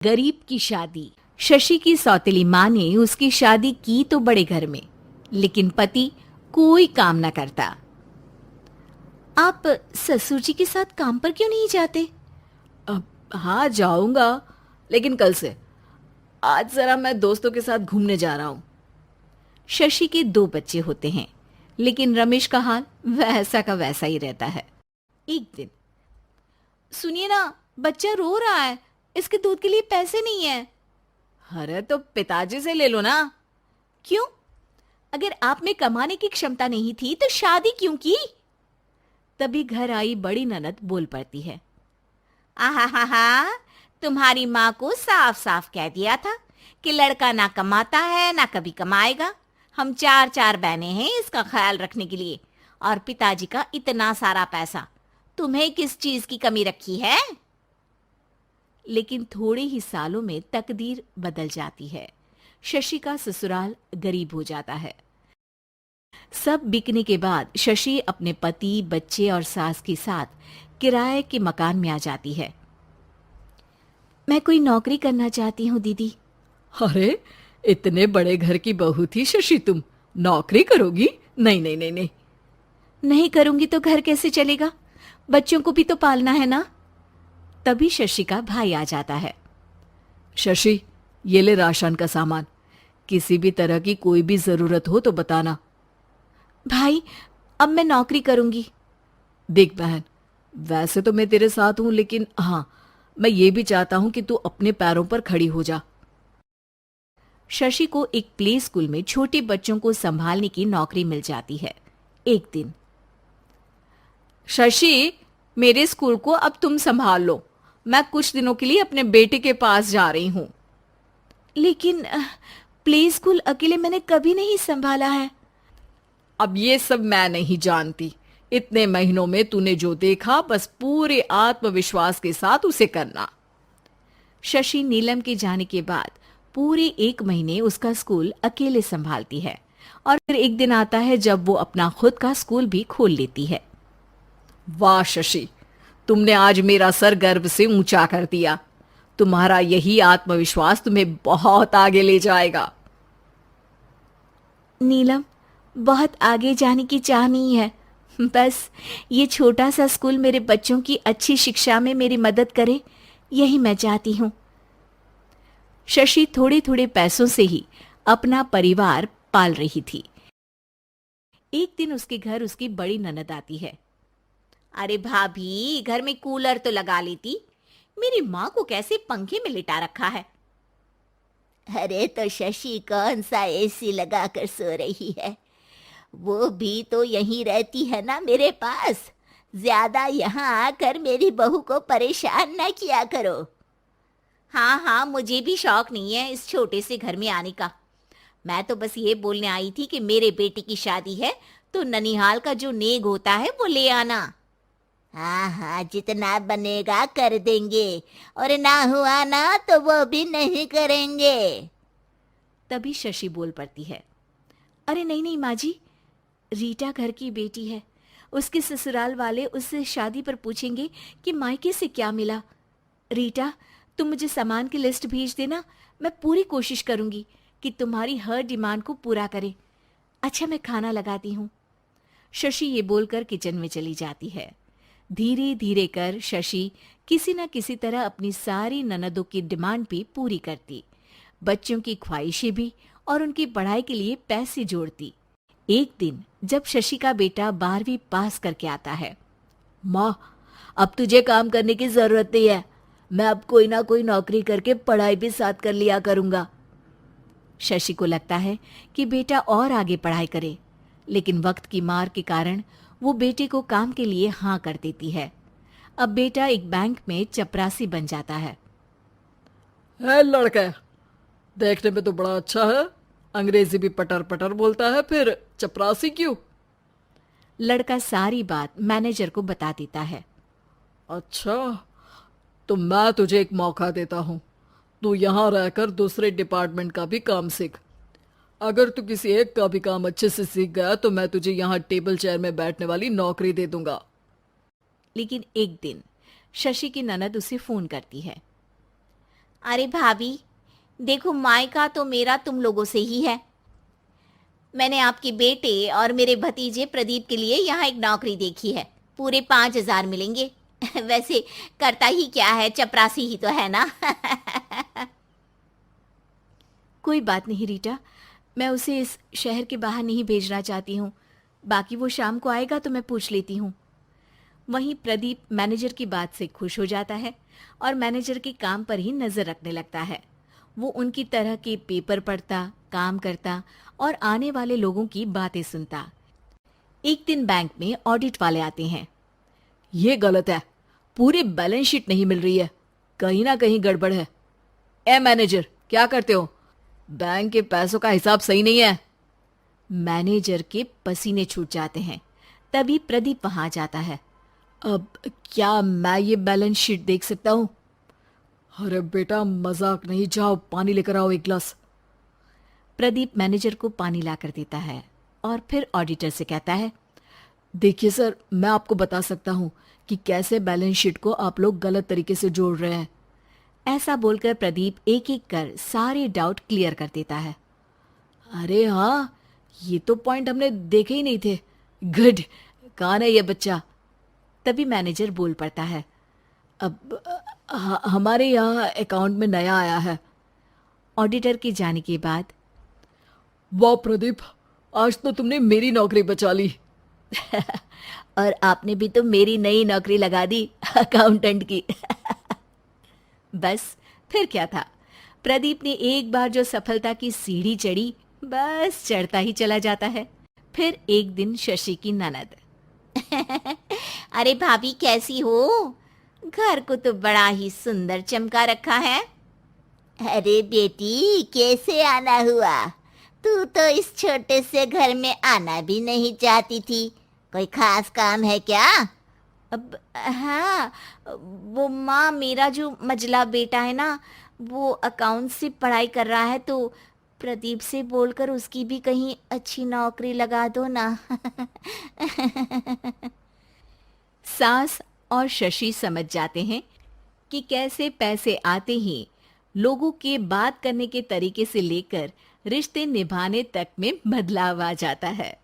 गरीब की शादी। शशि की सौतेली माँ ने उसकी शादी की तो बड़े घर में, लेकिन पति कोई काम न करता। आप ससुर जी के साथ काम पर क्यों नहीं जाते? अब हाँ जाऊंगा, लेकिन कल से। आज जरा मैं दोस्तों के साथ घूमने जा रहा हूँ। शशि के 2 बच्चे होते हैं, लेकिन रमेश का हाल वैसा का वैसा ही रहता है। एक दिन, सुनिए ना, बच्चा रो रहा है, इसके दूध के लिए पैसे नहीं है। अरे तो पिताजी से ले लो ना। क्यों? अगर आप में कमाने की क्षमता नहीं थी तो शादी क्यों की? तभी घर आई बड़ी ननद बोल पड़ती है। आहा हा हा, तुम्हारी माँ को साफ साफ कह दिया था कि लड़का ना कमाता है ना कभी कमाएगा। हम 4 बहनें हैं इसका ख्याल रखने के लिए, और पिताजी का इतना सारा पैसा, तुम्हें किस चीज की कमी रखी है? लेकिन थोड़े ही सालों में तकदीर बदल जाती है। शशि का ससुराल गरीब हो जाता है। सब बिकने के बाद शशि अपने पति, बच्चे और सास के साथ किराए के मकान में आ जाती है। मैं कोई नौकरी करना चाहती हूँ दीदी। अरे इतने बड़े घर की बहू थी शशि, तुम नौकरी करोगी? नहीं नहीं नहीं नहीं। नहीं करूंगी तो घर कैसे चलेगा? बच्चों को भी तो पालना है ना। तभी शशि का भाई आ जाता है। शशि, ये ले राशन का सामान। किसी भी तरह की कोई भी जरूरत हो तो बताना। भाई, अब मैं नौकरी करूंगी। देख बहन, वैसे तो मैं तेरे साथ हूं, लेकिन हाँ, मैं ये भी चाहता हूं कि तू अपने पैरों पर खड़ी हो जा। शशि को एक प्ले स्कूल में छोटे बच्चों को संभालने की नौकरी मिल जाती है। एक दिन, शशि, मेरे स्कूल को अब तुम संभाल लो। मैं कुछ दिनों के लिए अपने बेटे के पास जा रही हूं। लेकिन प्ले स्कूल अकेले मैंने कभी नहीं संभाला है। अब ये सब मैं नहीं जानती। इतने महीनों में तूने जो देखा, बस पूरे आत्मविश्वास के साथ उसे करना। शशि नीलम के जाने के बाद पूरे 1 महीने उसका स्कूल अकेले संभालती है, और फिर एक दिन आता है जब वो अपना खुद का स्कूल भी खोल लेती है। वाह शशि, तुमने आज मेरा सर गर्व से ऊंचा कर दिया। तुम्हारा यही आत्मविश्वास तुम्हें बहुत आगे ले जाएगा। नीलम, बहुत आगे जाने की चाह नहीं है, बस ये छोटा सा स्कूल मेरे बच्चों की अच्छी शिक्षा में मेरी मदद करे, यही मैं चाहती हूँ। शशि थोड़े थोड़े पैसों से ही अपना परिवार पाल रही थी। एक दिन उसके घर उसकी बड़ी ननद आती है। अरे भाभी, घर में कूलर तो लगा लेती, मेरी माँ को कैसे पंखे में लिटा रखा है। अरे तो शशि कौन सा एसी लगा कर सो रही है? वो भी तो यहीं रहती है ना मेरे पास। ज्यादा यहाँ आकर मेरी बहू को परेशान ना किया करो। हाँ हाँ, मुझे भी शौक नहीं है इस छोटे से घर में आने का। मैं तो बस ये बोलने आई थी कि मेरे बेटे की शादी है तो ननिहाल का जो नेग होता है वो ले आना। हाँ हाँ, जितना बनेगा कर देंगे, और ना हुआ ना तो वो भी नहीं करेंगे। तभी शशि बोल पड़ती है। अरे नहीं नहीं माँ जी, रीटा घर की बेटी है, उसके ससुराल वाले उससे शादी पर पूछेंगे कि मायके से क्या मिला। रीटा, तुम मुझे सामान की लिस्ट भेज देना, मैं पूरी कोशिश करूंगी कि तुम्हारी हर डिमांड को पूरा करे। अच्छा, मैं खाना लगाती हूँ। शशि ये बोलकर किचन में चली जाती है। धीरे धीरे कर शशि किसी न किसी तरह अपनी सारी ननदों की डिमांड भी पूरी करती, बच्चों की ख्वाहिशें भी, और उनकी पढ़ाई के लिए पैसे जोड़ती। एक दिन जब शशि का बेटा 12वीं पास करके आता है। माँ, अब तुझे काम करने की जरूरत नहीं है। मैं अब कोई ना कोई नौकरी करके पढ़ाई भी साथ कर लिया करूंगा। शशि को लगता है कि बेटा और आगे पढ़ाई करे, लेकिन वक्त की मार के कारण वो बेटे को काम के लिए हाँ कर देती है। अब बेटा एक बैंक में चपरासी बन जाता है। है लड़का, देखने में तो बड़ा अच्छा है, अंग्रेजी भी पटर पटर बोलता है, फिर चपरासी क्यों? लड़का सारी बात मैनेजर को बता देता है। अच्छा, तो मैं तुझे एक मौका देता हूं। तू यहां रहकर दूसरे डिपार्टमेंट का भी काम सीख। अगर तू किसी एक का भी काम अच्छे से सीख गया तो मैं तुझे यहाँ टेबल चेयर में बैठने वाली नौकरी दे दूंगा। लेकिन एक दिन शशि की ननद उसे फोन करती है। अरे भाभी, देखो मायका तो मेरा तुम लोगों से ही है। मैंने आपके बेटे और मेरे भतीजे प्रदीप के लिए यहाँ एक नौकरी देखी है। पूरे 5,000 मिलेंगे। वैसे करता ही क्या है, चपरासी ही तो है ना। कोई बात नहीं रीटा, मैं उसे इस शहर के बाहर नहीं भेजना चाहती हूँ। बाकी वो शाम को आएगा तो मैं पूछ लेती हूँ। वहीं प्रदीप मैनेजर की बात से खुश हो जाता है और मैनेजर के काम पर ही नजर रखने लगता है। वो उनकी तरह के पेपर पढ़ता, काम करता और आने वाले लोगों की बातें सुनता। एक दिन बैंक में ऑडिट वाले आते हैं। ये गलत है, पूरी बैलेंस शीट नहीं मिल रही है, कहीं ना कहीं गड़बड़ है। ए मैनेजर, क्या करते हो? बैंक के पैसों का हिसाब सही नहीं है। मैनेजर के पसीने छूट जाते हैं। तभी प्रदीप वहां जाता है। अब क्या मैं ये बैलेंस शीट देख सकता हूँ? अरे बेटा, मजाक नहीं, जाओ पानी लेकर आओ एक गिलास। प्रदीप मैनेजर को पानी लाकर देता है और फिर ऑडिटर से कहता है, देखिए सर, मैं आपको बता सकता हूँ कि कैसे बैलेंस शीट को आप लोग गलत तरीके से जोड़ रहे हैं। ऐसा बोलकर प्रदीप एक एक कर सारे डाउट क्लियर कर देता है। अरे हाँ, ये तो पॉइंट हमने देखे ही नहीं थे। गुड, कौन है ये बच्चा? तभी मैनेजर बोल पड़ता है, अब हमारे यहाँ अकाउंट में नया आया है। ऑडिटर के जाने के बाद, वाह प्रदीप, आज तो तुमने मेरी नौकरी बचा ली। और आपने भी तो मेरी नई नौकरी लगा दी, अकाउंटेंट की। बस फिर क्या था, प्रदीप ने एक बार जो सफलता की सीढ़ी चढ़ी, बस चढ़ता ही चला जाता है। फिर एक दिन शशि की ननद, अरे भाभी कैसी हो? घर को तो बड़ा ही सुंदर चमका रखा है। अरे बेटी, कैसे आना हुआ? तू तो इस छोटे से घर में आना भी नहीं चाहती थी। कोई खास काम है क्या? अब हाँ, वो माँ, मेरा जो मजला बेटा है ना, वो अकाउंट से पढ़ाई कर रहा है, तो प्रदीप से बोलकर उसकी भी कहीं अच्छी नौकरी लगा दो ना। सास और शशि समझ जाते हैं कि कैसे पैसे आते ही लोगों के बात करने के तरीके से लेकर रिश्ते निभाने तक में बदलाव आ जाता है।